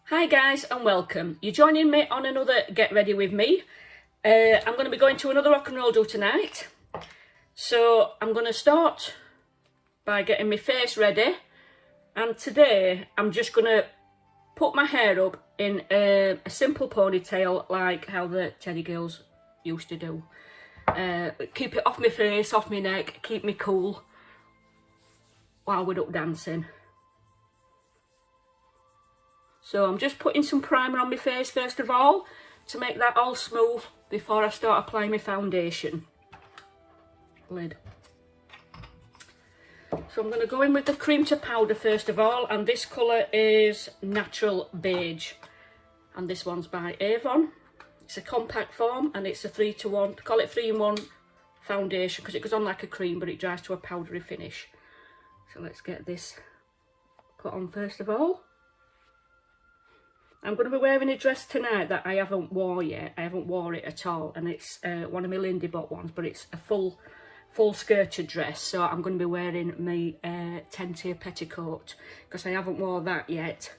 Hi guys and welcome. You're joining me on another Get Ready With Me. I'm going to be going to another rock and roll do tonight. So I'm going to start by getting my face ready. And today I'm just going to put my hair up in a simple ponytail like how the Teddy girls used to do. Keep it off my face, off my neck, keep me cool while we're up dancing. So I'm just putting some primer on my face first of all to make that all smooth before I start applying my foundation lid. So I'm going to go in with the cream to powder first of all, and this colour is Natural Beige, and this one's by Avon. It's a compact form and it's a 3-to-1, call it 3-in-1 foundation because it goes on like a cream but it dries to a powdery finish. So let's get this put on first of all. I'm going to be wearing a dress tonight that I haven't worn yet. I haven't worn it at all, and it's one of my Lindy Bot ones, but it's a full skirted dress. So I'm going to be wearing my 10-tier petticoat because I haven't worn that yet.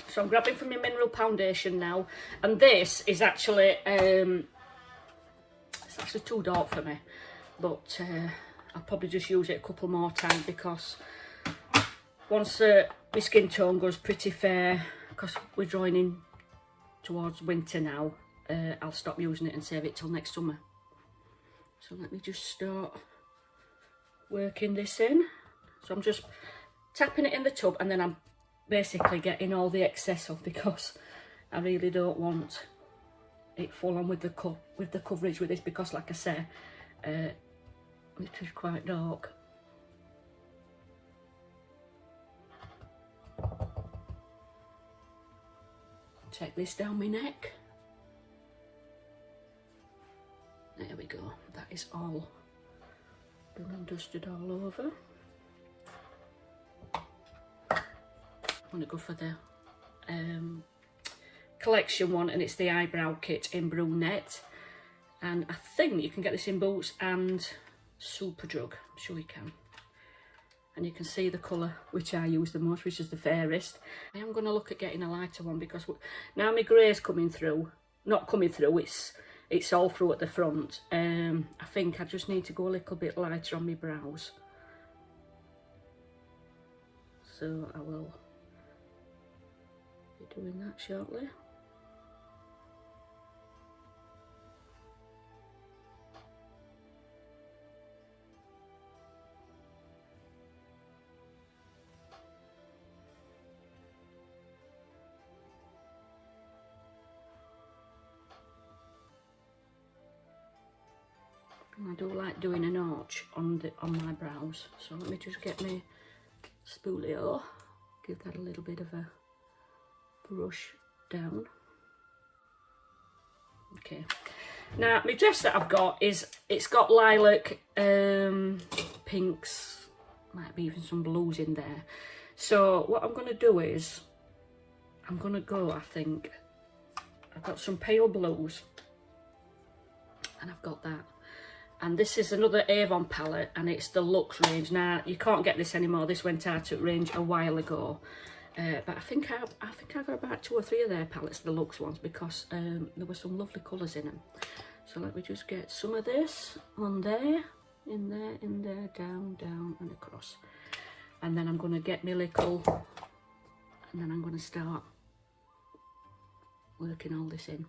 So I'm grabbing from my mineral foundation now, and this is actually it's actually too dark for me, but I'll probably just use it a couple more times because once my skin tone goes pretty fair, because we're drawing in towards winter now, I'll stop using it and save it till next summer. So let me just start working this in. So I'm just tapping it in the tub and then I'm basically getting all the excess off because I really don't want it full on with the coverage with this, because like I say, it is quite dark. Take this down my neck. There we go. That is all done and dusted all over. I'm gonna go for the collection one, and it's the Eyebrow Kit in Brunette, and I think you can get this in Boots and Superdrug. I'm sure you can. And you can see the colour which I use the most, which is the fairest. I am going to look at getting a lighter one because now my grey's coming through. Not coming through, it's all through at the front. I think I just need to go a little bit lighter on my brows. So I will be doing that shortly. I do like doing an arch on my brows, so let me just get my spoolie, give that a little bit of a brush down. Okay, now my dress that I've got it's got lilac, pinks, might be even some blues in there. So what I'm going to do is I'm going to go, I think I've got some pale blues and I've got that. And this is another Avon palette, and it's the Luxe range. Now, you can't get this anymore. This went out of range a while ago. But I think I got about 2 or 3 of their palettes, the Luxe ones, because there were some lovely colours in them. So let me just get some of this on there, in there, down, down, and across. And then I'm going to get my little, and then I'm going to start working all this in.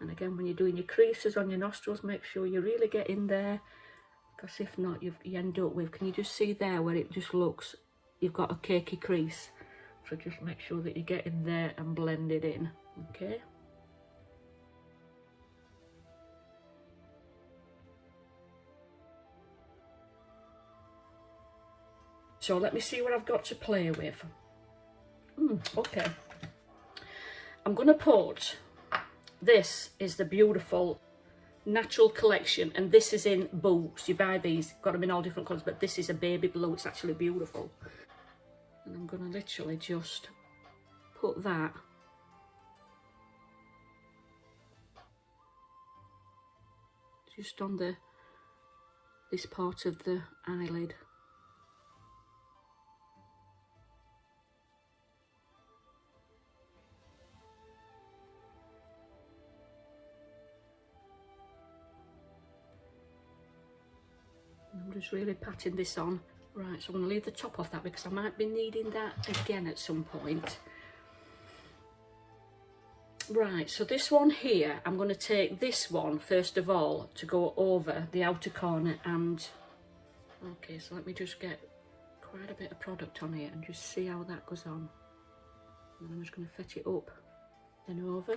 And again, when you're doing your creases on your nostrils, make sure you really get in there, because if not, you end up with, can you just see there where it just looks, you've got a cakey crease? So just make sure that you get in there and blend it in, okay? So let me see what I've got to play with. Okay. I'm going to put, this is the beautiful Natural Collection, and this is in Boots. You buy these, got them in all different colours, but this is a baby blue. It's actually beautiful. And I'm going to literally just put that just on this part of the eyelid. I'm just really patting this on. Right, so I'm going to leave the top off that because I might be needing that again at some point. Right, so this one here, I'm going to take this one first of all to go over the outer corner and... Okay, so let me just get quite a bit of product on here and just see how that goes on. And then I'm just going to fet it up, then over.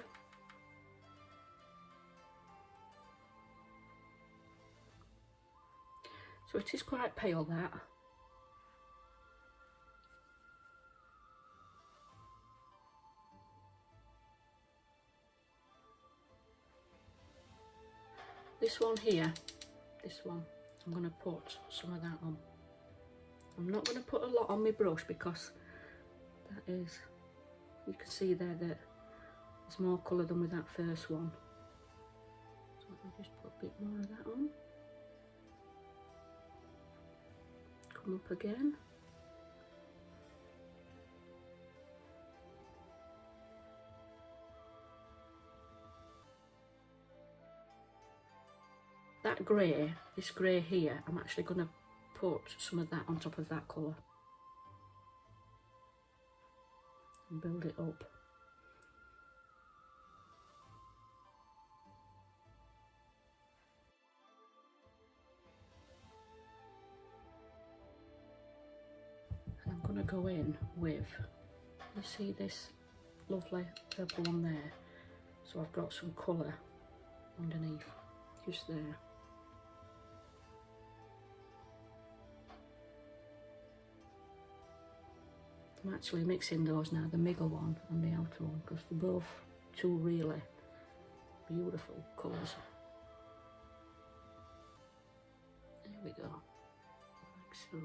So it is quite pale, that. This one here, this one, I'm going to put some of that on. I'm not going to put a lot on my brush because that is, you can see there that there's more colour than with that first one. So let me just put a bit more of that on. Come up again. That grey, this grey here, I'm actually going to put some of that on top of that colour and build it up. And I'm going to go in with, you see this lovely purple one there, so I've got some colour underneath, just there. I'm actually mixing those now, the middle one and the outer one, because they're both two really beautiful colours. There we go, like so.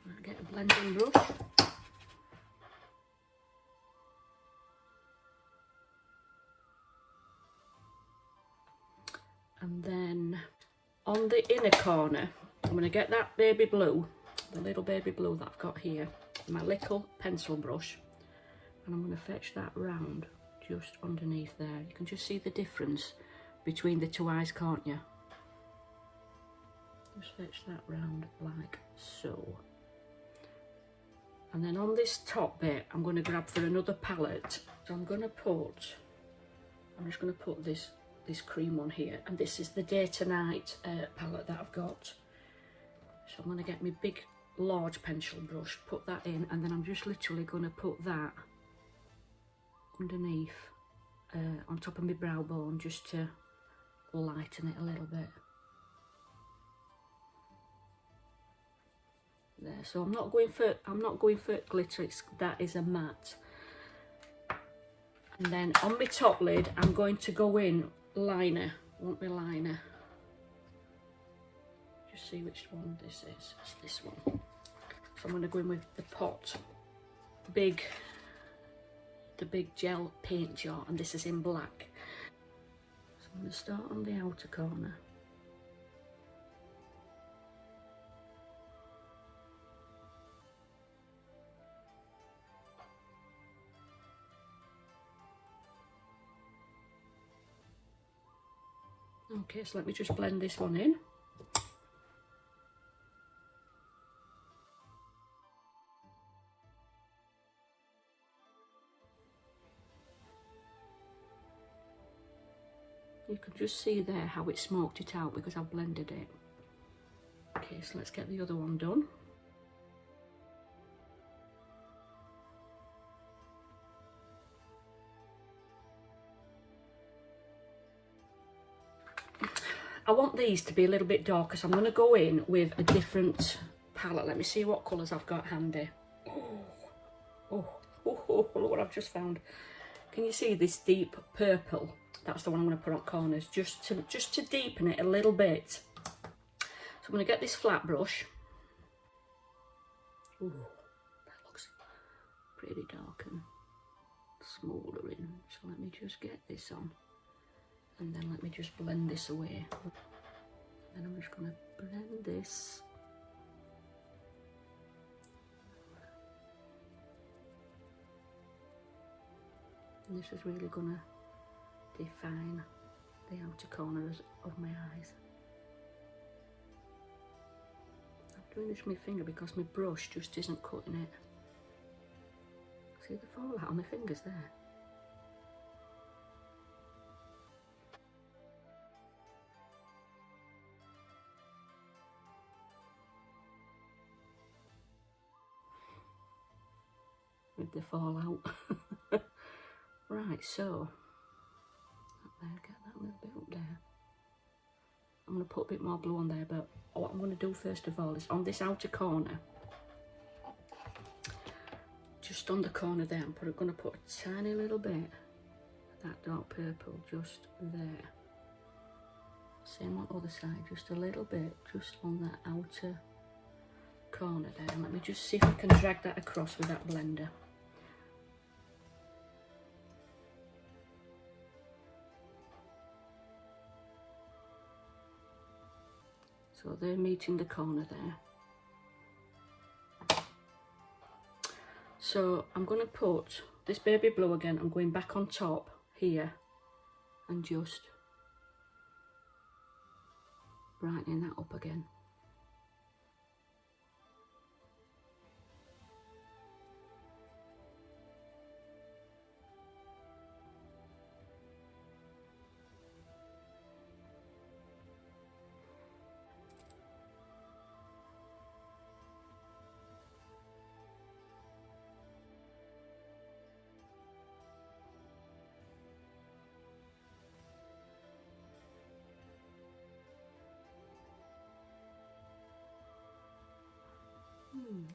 I'll get a blending brush. And then on the inner corner, I'm going to get that baby blue, the little baby blue that I've got here, my little pencil brush, and I'm going to fetch that round just underneath there. You can just see the difference between the two eyes, can't you? Just fetch that round like so. And then on this top bit, I'm going to grab for another palette. So I'm just going to put this cream on here, and this is the Day to Night palette that I've got. So I'm going to get my big large pencil brush, put that in, and then I'm just literally going to put that underneath on top of my brow bone just to lighten it a little bit. There, so I'm not going for glitter, that is a matte. And then on my top lid, I'm going to go in liner. I want my liner. Just see which one this is. It's this one. So I'm going to go in with the pot, the big gel paint jar, and this is in black. So I'm going to start on the outer corner. Okay, so let me just blend this one in. You can just see there how it smoked it out because I've blended it. Okay, so let's get the other one done. I want these to be a little bit darker, so I'm going to go in with a different palette. Let me see what colours I've got handy. Oh, look what I've just found. Can you see this deep purple? That's the one I'm going to put on corners, just to deepen it a little bit. So I'm going to get this flat brush. Ooh, that looks pretty dark and smouldering. So let me just get this on. And then let me just blend this away. Then I'm just going to blend this. And this is really going to define the outer corners of my eyes. I'm doing this with my finger because my brush just isn't cutting it. See the fallout on my fingers there? With the fallout. Right, so there, get that little bit up there. I'm going to put a bit more blue on there, but what I'm going to do first of all is on this outer corner, just on the corner there, I'm going to put a tiny little bit of that dark purple just there. Same on the other side, just a little bit, just on that outer corner there. And let me just see if I can drag that across with that blender. So they're meeting the corner there. So I'm going to put this baby blue again. I'm going back on top here and just brightening that up again.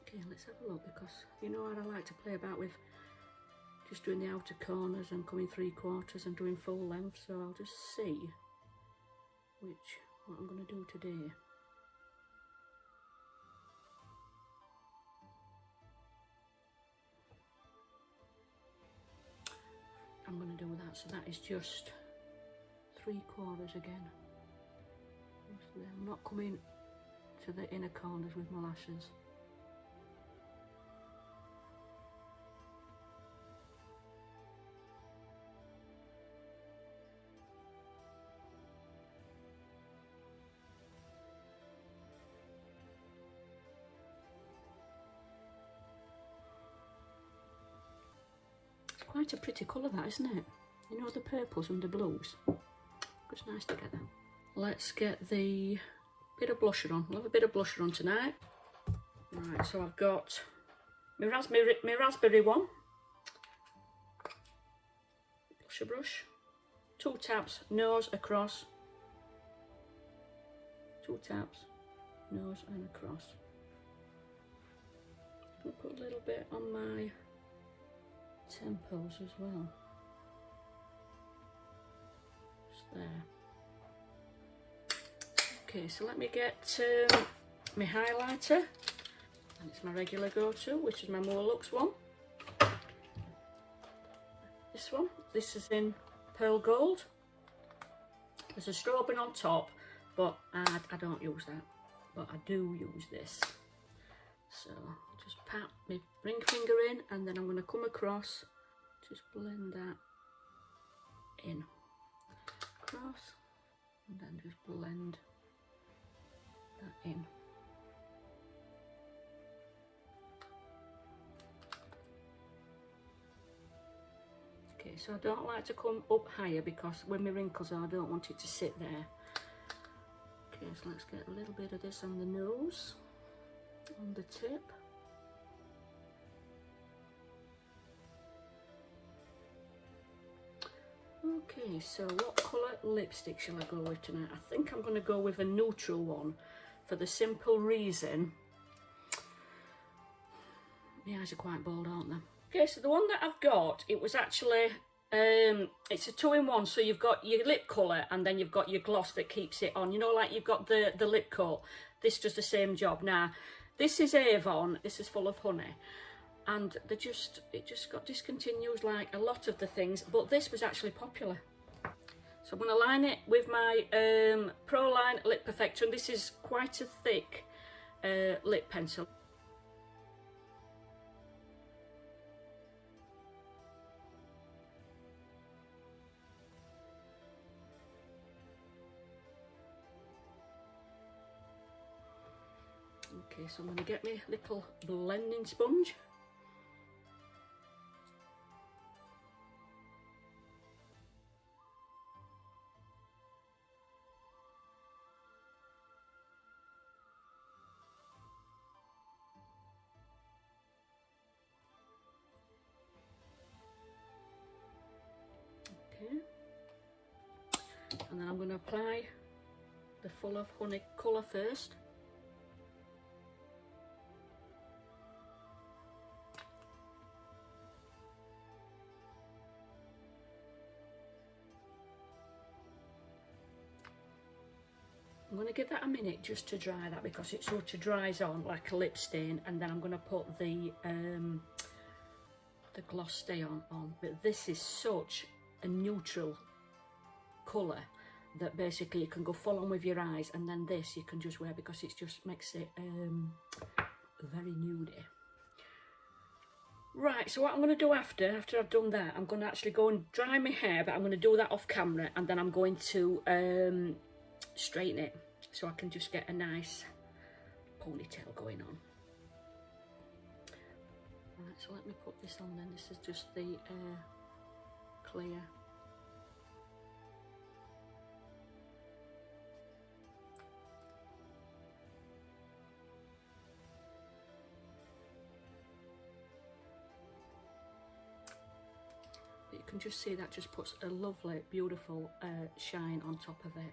Okay, let's have a look, because you know how I like to play about with just doing the outer corners and coming 3/4 and doing full length, so I'll just see what I'm going to do today. I'm going to do that, so that is just 3/4 again. I'm not coming to the inner corners with my lashes. It's quite a pretty colour that, isn't it? You know, the purples and the blues. It's nice together. Let's get the bit of blusher on. We'll have a bit of blusher on tonight. Right, so I've got my raspberry one. Blusher brush. 2 taps, nose across. 2 taps, nose and across. I'll put a little bit on my temples as well. Just there. Okay, so let me get my highlighter, and it's my regular go-to, which is my More Luxe one. This one, this is in pearl gold. There's a strobing on top, but I don't use that, but I do use this. So just pat my ring finger in, and then I'm going to come across, just blend that in, across, and then just blend that in. Okay, so I don't like to come up higher, because when my wrinkles are, I don't want it to sit there. Okay, so let's get a little bit of this on the nose, on the tip. Okay, so what colour lipstick shall I go with tonight? I think I'm going to go with a neutral one, for the simple reason my eyes are quite bold, aren't they? Okay, so the one that I've got, it was actually, it's a 2-in-1, so you've got your lip colour and then you've got your gloss that keeps it on. You know, like you've got the lip coat. This does the same job. Now, this is Avon, this is Full of Honey. And it just got discontinued like a lot of the things, but this was actually popular. So I'm going to line it with my Pro Line Lip Perfector, and this is quite a thick lip pencil. Okay, so I'm going to get my little blending sponge. Okay, and then I'm going to apply the Full of Honey colour first. I'm going to give that a minute just to dry that, because it sort of dries on like a lip stain, and then I'm going to put the gloss stay on. But this is such a neutral colour that basically you can go full on with your eyes, and then this you can just wear because it just makes it very nudie. Right, so what I'm going to do after I've done that, I'm going to actually go and dry my hair, but I'm going to do that off camera, and then I'm going to straighten it so I can just get a nice ponytail going on. Right, so let me put this on then. This is just the clear. You can just see that just puts a lovely, beautiful shine on top of it.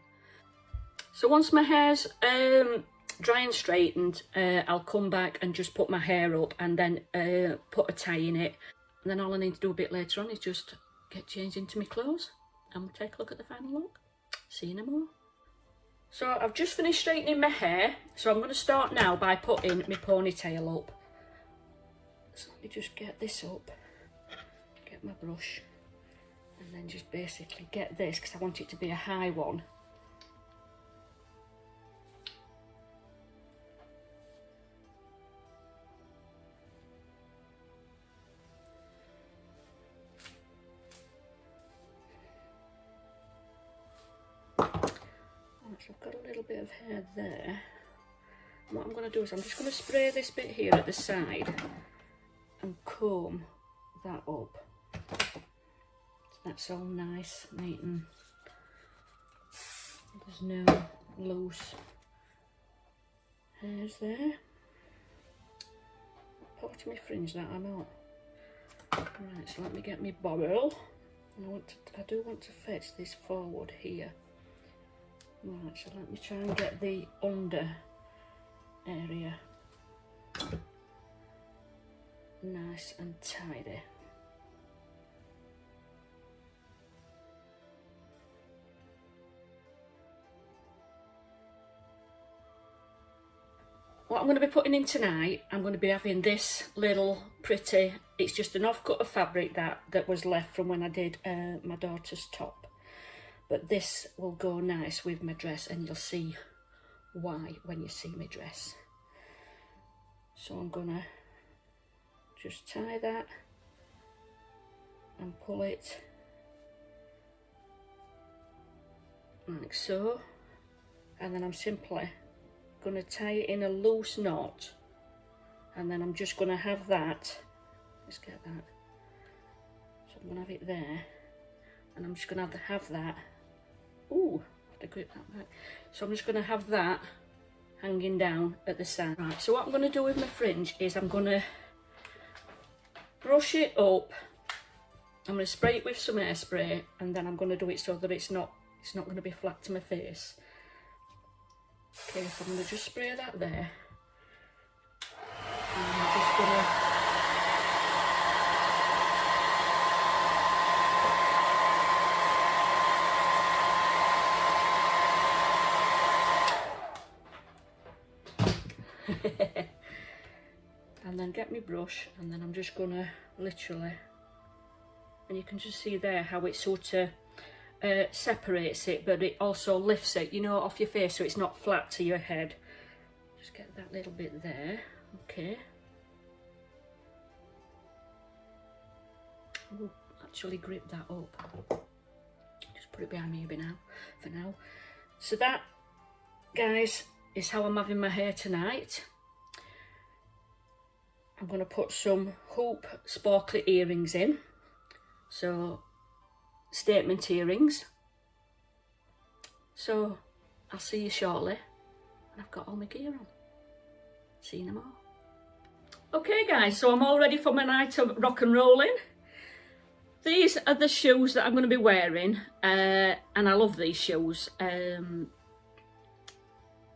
So once my hair's dry and straightened, I'll come back and just put my hair up and then put a tie in it. And then all I need to do a bit later on is just get changed into my clothes and we'll take a look at the final look. See you in a more. So I've just finished straightening my hair, so I'm going to start now by putting my ponytail up. So let me just get this up, get my brush, and then just basically get this, because I want it to be a high one. So I've got a little bit of hair there. And what I'm going to do is I'm just going to spray this bit here at the side and comb that up. So that's all nice, neat, and there's no loose hairs there. Part of my fringe that I'm not. Right, so let me get my bowl. I do want to fetch this forward here. Right, so let me try and get the under area nice and tidy. What I'm going to be putting in tonight, I'm going to be having this little pretty, it's just an off-cut of fabric that was left from when I did my daughter's top. But this will go nice with my dress, and you'll see why when you see my dress. So I'm gonna just tie that and pull it like so, and then I'm simply gonna tie it in a loose knot, and then I'm just gonna have that, let's get that, so I'm gonna have it there, and I'm just gonna have that. Ooh, I have to grip that back. So I'm just going to have that hanging down at the side. Right, so what I'm going to do with my fringe is I'm going to brush it up. I'm going to spray it with some hairspray, and then I'm going to do it so that it's not going to be flat to my face. Okay, so I'm going to just spray that there. And I'm just going to and then get my brush, and then I'm just gonna literally, and you can just see there how it sort of separates it, but it also lifts it, you know, off your face, so it's not flat to your head. Just get that little bit there. Okay. We'll actually grip that up. Just put it behind me for now. So that, guys, is how I'm having my hair tonight. I'm going to put some hoop sparkly earrings in. So, statement earrings. So, I'll see you shortly. And I've got all my gear on. See you in a more. Okay guys, so I'm all ready for my night of rock and rolling. These are the shoes that I'm going to be wearing. And I love these shoes.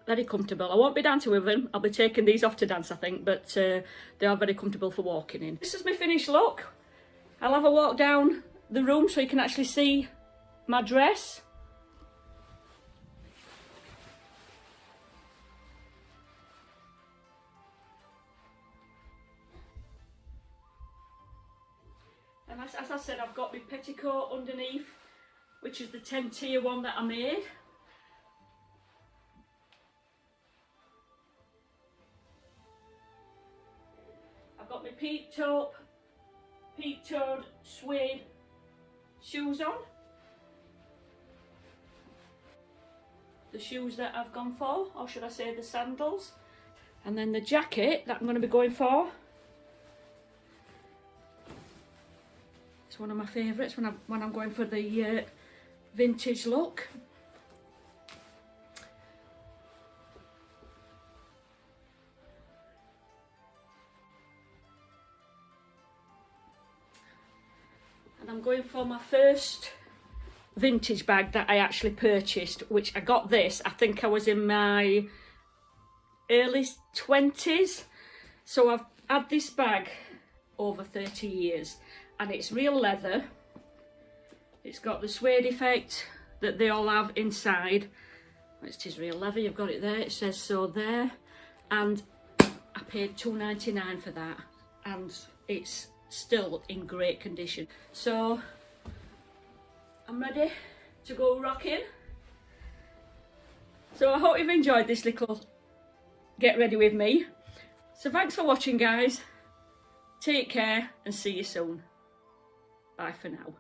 Very comfortable. I won't be dancing with them. I'll be taking these off to dance, I think, but they are very comfortable for walking in. This is my finished look. I'll have a walk down the room so you can actually see my dress. And as I said, I've got my petticoat underneath, which is the 10-tier one that I made. I've got my peak-toed suede shoes on. The shoes that I've gone for, or should I say the sandals. And then the jacket that I'm going to be going for. It's one of my favourites when I'm going for the vintage look. And I'm going for my first vintage bag that I actually purchased, which I got this, I think I was in my early 20s. So I've had this bag over 30 years and it's real leather. It's got the suede effect that they all have inside. It is real leather, you've got it there, it says so there. And I paid £2.99 for that and it's still in great condition. So I'm ready to go rocking. So I hope you've enjoyed this little get ready with me. So thanks for watching guys. Take care and see you soon. Bye for now.